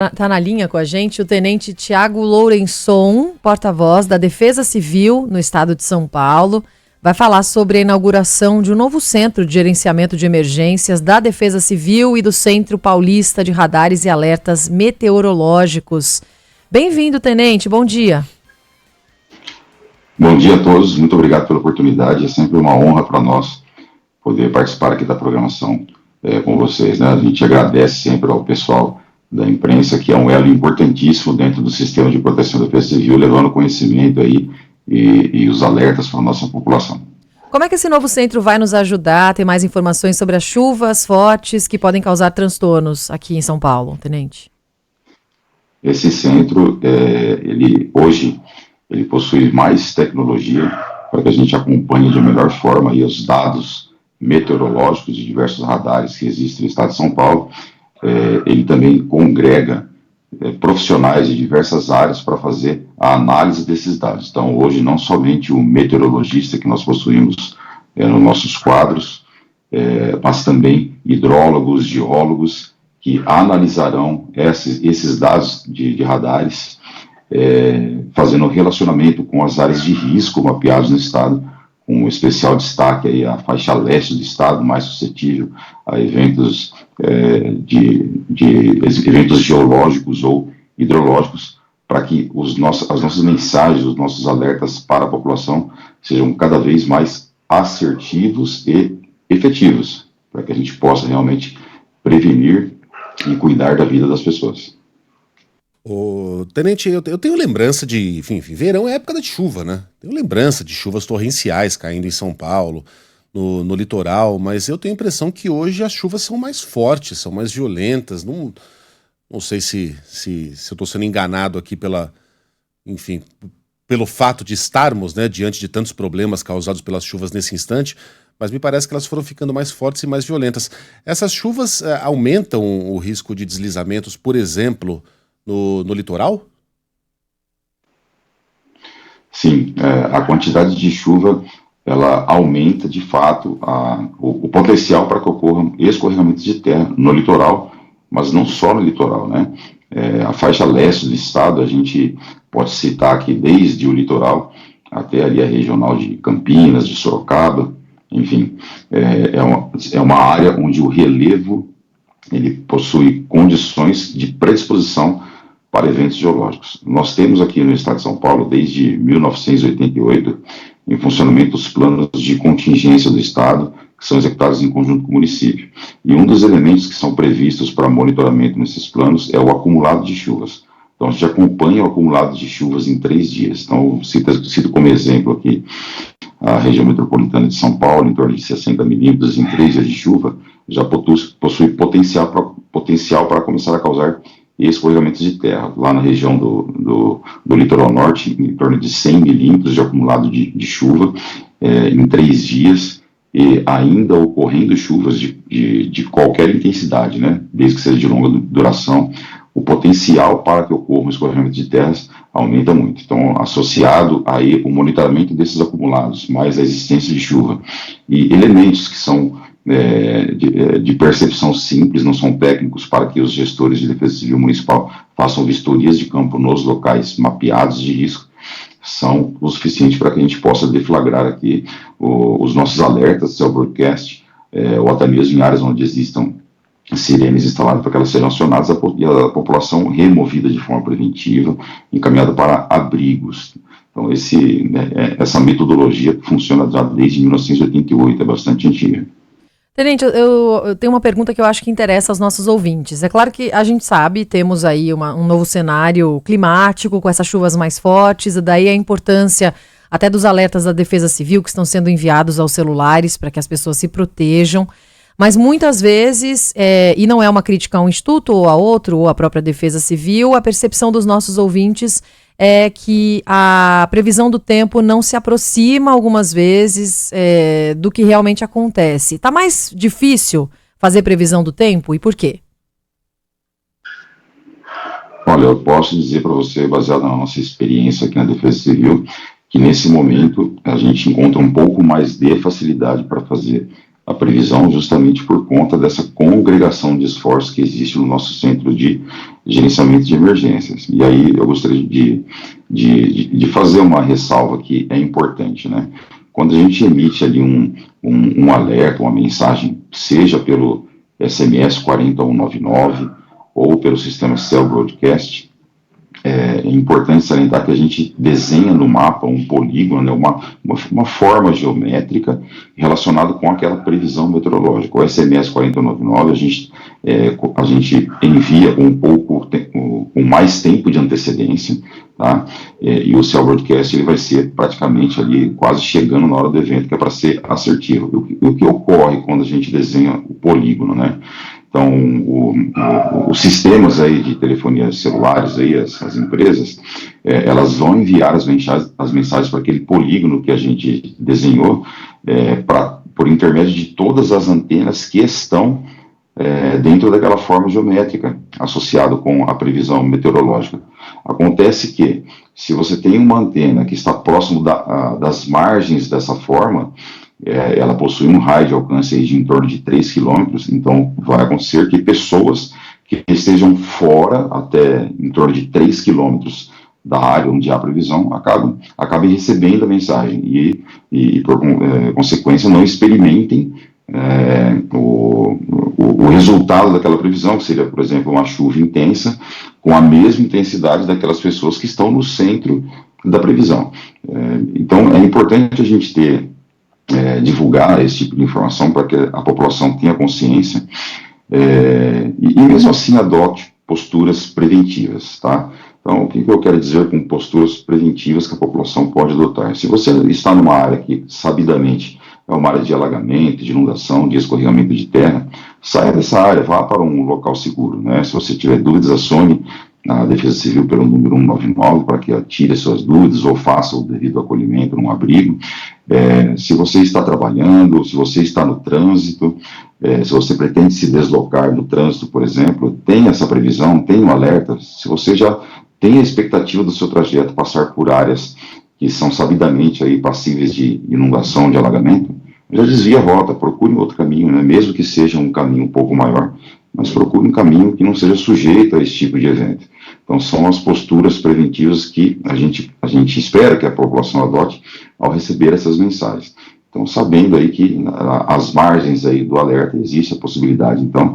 Tá na linha com a gente o tenente Tiago Lourençon, porta-voz da Defesa Civil no estado de São Paulo. Vai falar sobre a inauguração de um novo centro de gerenciamento de emergências da Defesa Civil e do Centro Paulista de Radares e Alertas Meteorológicos. Bem-vindo, tenente. Bom dia. Bom dia a todos. Muito obrigado pela oportunidade. É sempre uma honra para nós poder participar aqui da programação com vocês, né? A gente agradece sempre ao pessoal da imprensa, que é um elo importantíssimo dentro do sistema de proteção da defesa civil, levando conhecimento aí e os alertas para a nossa população. Como é que esse novo centro vai nos ajudar a ter mais informações sobre as chuvas fortes que podem causar transtornos aqui em São Paulo, tenente? Esse centro, hoje, ele possui mais tecnologia para que a gente acompanhe de melhor forma aí os dados meteorológicos de diversos radares que existem no estado de São Paulo. Ele também congrega profissionais de diversas áreas para fazer a análise desses dados. Então, hoje, não somente o meteorologista que nós possuímos nos nossos quadros, mas também hidrólogos, geólogos, que analisarão esses dados de radares, fazendo relacionamento com as áreas de risco mapeadas no estado, com um especial destaque aí à faixa leste do estado, mais suscetível a eventos eventos geológicos ou hidrológicos, para que as nossas mensagens, os nossos alertas para a população sejam cada vez mais assertivos e efetivos, para que a gente possa realmente prevenir e cuidar da vida das pessoas. Tenente, eu tenho lembrança de, enfim, verão é época de chuva, né? Tenho lembrança de chuvas torrenciais caindo em São Paulo, no litoral, mas eu tenho a impressão que hoje as chuvas são mais fortes, são mais violentas. Não sei se eu estou sendo enganado aqui pelo fato de estarmos, né, diante de tantos problemas causados pelas chuvas nesse instante, mas me parece que elas foram ficando mais fortes e mais violentas. Essas chuvas aumentam o risco de deslizamentos, por exemplo, no litoral? Sim, a quantidade de chuva ela aumenta de fato o potencial para que ocorram escorregamentos de terra no litoral, mas não só no litoral, né? A faixa leste do estado, a gente pode citar aqui desde o litoral até ali a regional de Campinas, de Sorocaba, enfim, é uma área onde o relevo ele possui condições de predisposição para eventos geológicos. Nós temos aqui no estado de São Paulo, desde 1988, em funcionamento os planos de contingência do estado, que são executados em conjunto com o município. E um dos elementos que são previstos para monitoramento nesses planos é o acumulado de chuvas. Então, a gente acompanha o acumulado de chuvas em 3 dias. Então, cito como exemplo aqui a região metropolitana de São Paulo, em torno de 60 milímetros em 3 dias de chuva, já possui potencial para começar a causar escorregamentos de terra. Lá na região do litoral norte, em torno de 100 milímetros de acumulado de chuva em 3 dias, e ainda ocorrendo chuvas de qualquer intensidade, né, desde que seja de longa duração, o potencial para que ocorra um escorregamento de terras aumenta muito. Então, associado aí o monitoramento desses acumulados, mais a existência de chuva e elementos que são de percepção simples, não são técnicos, para que os gestores de defesa civil municipal façam vistorias de campo nos locais mapeados de risco, são o suficiente para que a gente possa deflagrar aqui os nossos alertas, cell broadcast, ou até mesmo em áreas onde existam sirenes instaladas para que elas sejam acionadas e a população removida de forma preventiva, encaminhada para abrigos. Então, essa metodologia funciona já desde 1988, é bastante antiga. Tenente, eu tenho uma pergunta que eu acho que interessa aos nossos ouvintes. É claro que a gente sabe, temos aí um novo cenário climático com essas chuvas mais fortes, e daí a importância até dos alertas da Defesa Civil que estão sendo enviados aos celulares para que as pessoas se protejam. Mas muitas vezes, e não é uma crítica a um instituto ou a outro, ou a própria Defesa Civil, a percepção dos nossos ouvintes é que a previsão do tempo não se aproxima algumas vezes do que realmente acontece. Está mais difícil fazer previsão do tempo e por quê? Olha, eu posso dizer para você, baseado na nossa experiência aqui na Defesa Civil, que nesse momento a gente encontra um pouco mais de facilidade para fazer a previsão justamente por conta dessa congregação de esforços que existe no nosso centro de gerenciamento de emergências. E aí eu gostaria de fazer uma ressalva que é importante, né? Quando a gente emite ali um alerta, uma mensagem, seja pelo SMS 40199 ou pelo sistema Cell Broadcast, é importante salientar que a gente desenha no mapa um polígono, né, uma forma geométrica relacionada com aquela previsão meteorológica. O SMS 499 a gente envia com mais tempo de antecedência, tá? E o Cell Broadcast ele vai ser praticamente ali quase chegando na hora do evento, que é para ser assertivo. O que ocorre quando a gente desenha o polígono, né? Então, os sistemas aí de telefonia celulares, aí, as empresas, elas vão enviar as mensagens para aquele polígono que a gente desenhou, por intermédio de todas as antenas que estão dentro daquela forma geométrica, associado com a previsão meteorológica. Acontece que, se você tem uma antena que está próximo das margens dessa forma, ela possui um raio de alcance aí de em torno de 3 km, então vai acontecer que pessoas que estejam fora, até em torno de 3 km da área onde há previsão, acabem recebendo a mensagem e por consequência, não experimentem o resultado daquela previsão, que seria, por exemplo, uma chuva intensa, com a mesma intensidade daquelas pessoas que estão no centro da previsão. Então, é importante a gente divulgar esse tipo de informação para que a população tenha consciência e mesmo assim adote posturas preventivas, tá? Então, o que eu quero dizer com posturas preventivas que a população pode adotar? Se você está numa área que, sabidamente, é uma área de alagamento, de inundação, de escorregamento de terra, saia dessa área, vá para um local seguro, né? Se você tiver dúvidas, acione a Defesa Civil pelo número 199 para que tire suas dúvidas ou faça o devido acolhimento num abrigo. Se você está trabalhando, se você está no trânsito, se você pretende se deslocar no trânsito, por exemplo, tem essa previsão, tem um alerta. Se você já tem a expectativa do seu trajeto passar por áreas que são sabidamente aí passíveis de inundação, de alagamento, já desvia a rota, procure um outro caminho, né? Mesmo que seja um caminho um pouco maior, mas procure um caminho que não seja sujeito a esse tipo de evento. Então, são as posturas preventivas que a gente espera que a população adote ao receber essas mensagens. Então, sabendo aí que às margens aí do alerta existe a possibilidade, então,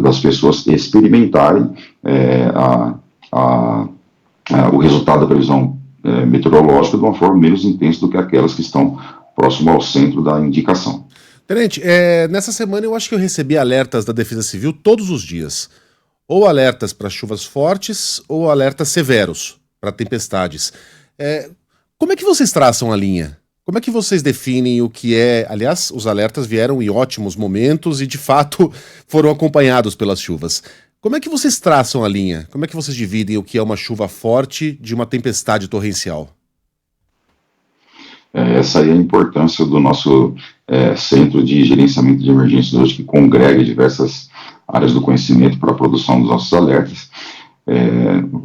das pessoas experimentarem o resultado da previsão meteorológica de uma forma menos intensa do que aquelas que estão próximo ao centro da indicação. Tenente, nessa semana eu acho que eu recebi alertas da Defesa Civil todos os dias. Ou alertas para chuvas fortes, ou alertas severos para tempestades. Como é que vocês traçam a linha? Como é que vocês definem o que é... Aliás, os alertas vieram em ótimos momentos e, de fato, foram acompanhados pelas chuvas. Como é que vocês traçam a linha? Como é que vocês dividem o que é uma chuva forte de uma tempestade torrencial? Essa aí é a importância do nosso Centro de Gerenciamento de Emergências hoje, que congrega diversas áreas do conhecimento para a produção dos nossos alertas.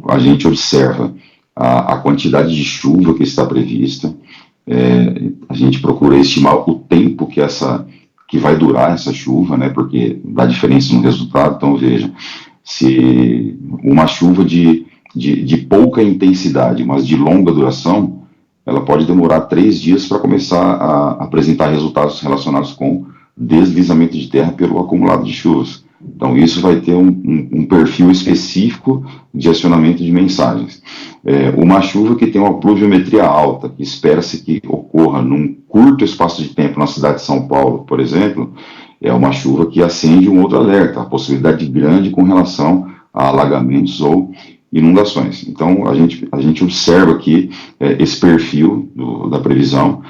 A gente observa a quantidade de chuva que está prevista, a gente procura estimar o tempo que vai durar essa chuva, né, porque dá diferença no resultado. Então, veja, se uma chuva de pouca intensidade, mas de longa duração, ela pode demorar 3 dias para começar a apresentar resultados relacionados com deslizamento de terra pelo acumulado de chuvas. Então, isso vai ter um perfil específico de acionamento de mensagens. Uma chuva que tem uma pluviometria alta, que espera-se que ocorra num curto espaço de tempo na cidade de São Paulo, por exemplo, é uma chuva que acende um outro alerta, a possibilidade grande com relação a alagamentos ou inundações. Então, a gente observa aqui esse perfil da previsão,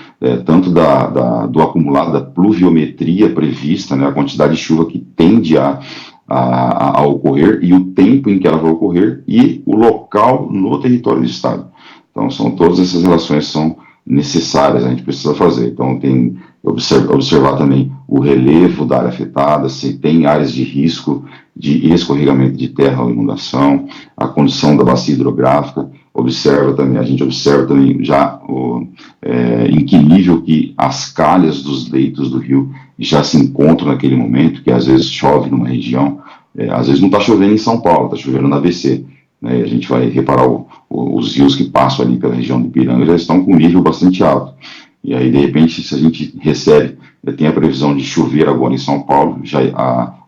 tanto do acumulado da pluviometria prevista, né, a quantidade de chuva que tende a ocorrer e o tempo em que ela vai ocorrer e o local no território do estado. Então, todas essas relações são necessárias, a gente precisa fazer. Então, tem observar também o relevo da área afetada, se tem áreas de risco de escorregamento de terra ou inundação, a condição da bacia hidrográfica, a gente observa também já em que nível que as calhas dos leitos do rio já se encontram naquele momento, que às vezes chove numa região, às vezes não está chovendo em São Paulo, está chovendo na ABC, né? A gente vai reparar os rios que passam ali pela região de Ipiranga já estão com um nível bastante alto. E aí, de repente, se a gente recebe, tem a previsão de chover agora em São Paulo,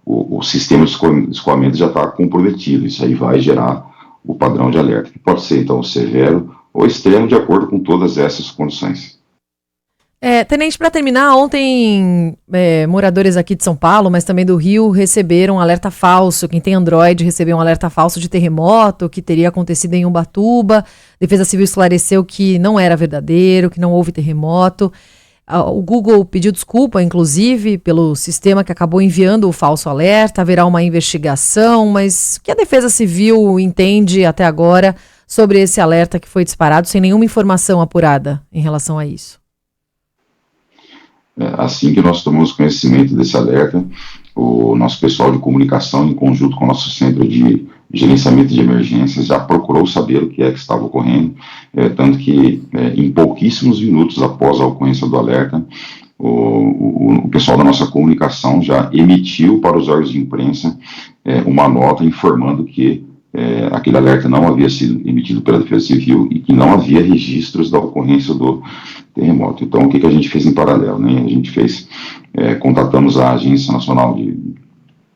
o sistema de escoamento já está comprometido. Isso aí vai gerar o padrão de alerta, que pode ser, então, severo ou extremo, de acordo com todas essas condições. Tenente, para terminar, ontem moradores aqui de São Paulo, mas também do Rio, receberam um alerta falso. Quem tem Android recebeu um alerta falso de terremoto que teria acontecido em Ubatuba. Defesa Civil esclareceu que não era verdadeiro, que não houve terremoto. O Google pediu desculpa, inclusive, pelo sistema que acabou enviando o falso alerta. Haverá uma investigação, mas o que a Defesa Civil entende até agora sobre esse alerta que foi disparado, sem nenhuma informação apurada em relação a isso? Assim que nós tomamos conhecimento desse alerta, o nosso pessoal de comunicação, em conjunto com o nosso centro de gerenciamento de emergências, já procurou saber o que é que estava ocorrendo, tanto que em pouquíssimos minutos após a ocorrência do alerta, o pessoal da nossa comunicação já emitiu para os órgãos de imprensa uma nota informando que aquele alerta não havia sido emitido pela Defesa Civil e que não havia registros da ocorrência do terremoto. Então, o que a gente fez em paralelo, né? A gente contatamos a Agência Nacional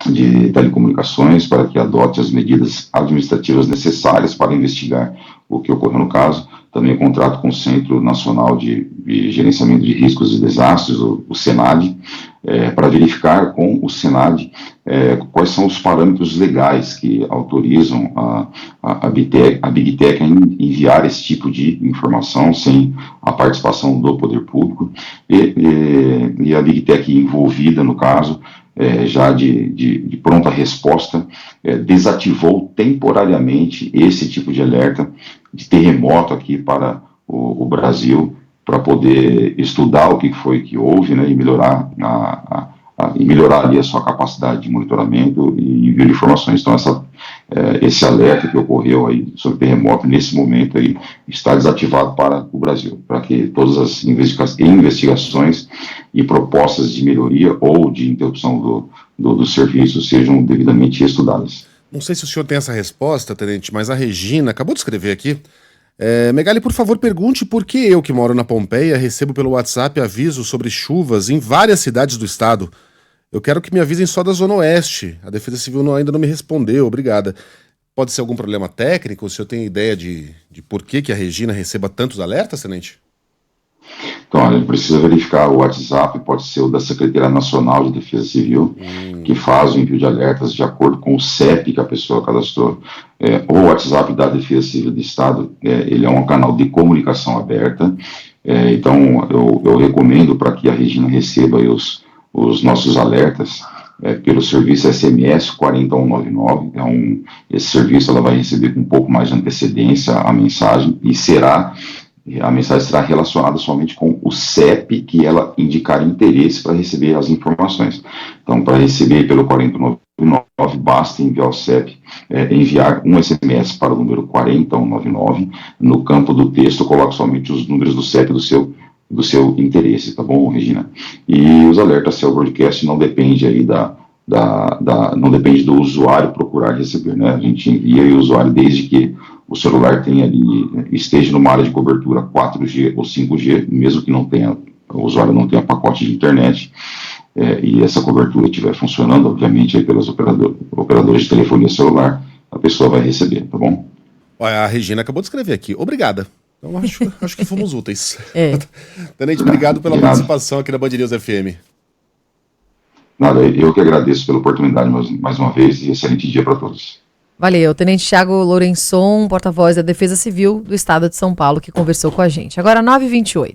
de Telecomunicações para que adote as medidas administrativas necessárias para investigar o que ocorreu no caso. Também contrato com o Centro Nacional de Gerenciamento de Riscos e Desastres, o SENAD, para verificar com o SENAD quais são os parâmetros legais que autorizam a Big Tech a enviar esse tipo de informação sem a participação do poder público, e a Big Tech envolvida no caso, já de pronta resposta, desativou temporariamente esse tipo de alerta de terremoto aqui para o Brasil, para poder estudar o que foi que houve, né, e melhorar ali a sua capacidade de monitoramento e envio de informações. Então, esse alerta que ocorreu aí sobre terremoto, nesse momento aí, está desativado para o Brasil, para que todas as investigações e propostas de melhoria ou de interrupção do serviço sejam devidamente estudadas. Não sei se o senhor tem essa resposta, tenente, mas a Regina acabou de escrever aqui. Megali, por favor, pergunte por que eu, que moro na Pompeia, recebo pelo WhatsApp avisos sobre chuvas em várias cidades do estado. Eu quero que me avisem só da Zona Oeste. A Defesa Civil ainda não me respondeu, obrigada. Pode ser algum problema técnico? O senhor tem ideia de por que a Regina receba tantos alertas, tenente? Então, a gente precisa verificar o WhatsApp, pode ser o da Secretaria Nacional de Defesa Civil, que faz o envio de alertas de acordo com o CEP que a pessoa cadastrou. O WhatsApp da Defesa Civil do Estado, ele é um canal de comunicação aberta, então eu recomendo para que a Regina receba aí os nossos alertas pelo serviço SMS 40199. Esse serviço ela vai receber com um pouco mais de antecedência a mensagem a mensagem será relacionada somente com o CEP que ela indicar interesse para receber as informações. Então, para receber pelo 40199, basta enviar o CEP, enviar um SMS para o número 40199, no campo do texto, coloque somente os números do CEP do seu interesse, tá bom, Regina? E os alertas Cell Broadcast não depende aí não depende do usuário procurar receber, né? A gente envia e o usuário, desde que o celular esteja numa área de cobertura 4G ou 5G, mesmo que o usuário não tenha pacote de internet, e essa cobertura estiver funcionando, obviamente, aí pelas operadoras de telefonia celular, a pessoa vai receber, tá bom? A Regina acabou de escrever aqui. Obrigada. Então acho que fomos úteis. Tenente, obrigado pela participação aqui na Band News FM. Nada, eu que agradeço pela oportunidade mais uma vez e excelente dia para todos. Valeu, Tenente Thiago Lourençon, porta-voz da Defesa Civil do Estado de São Paulo, que conversou com a gente. Agora 9h28.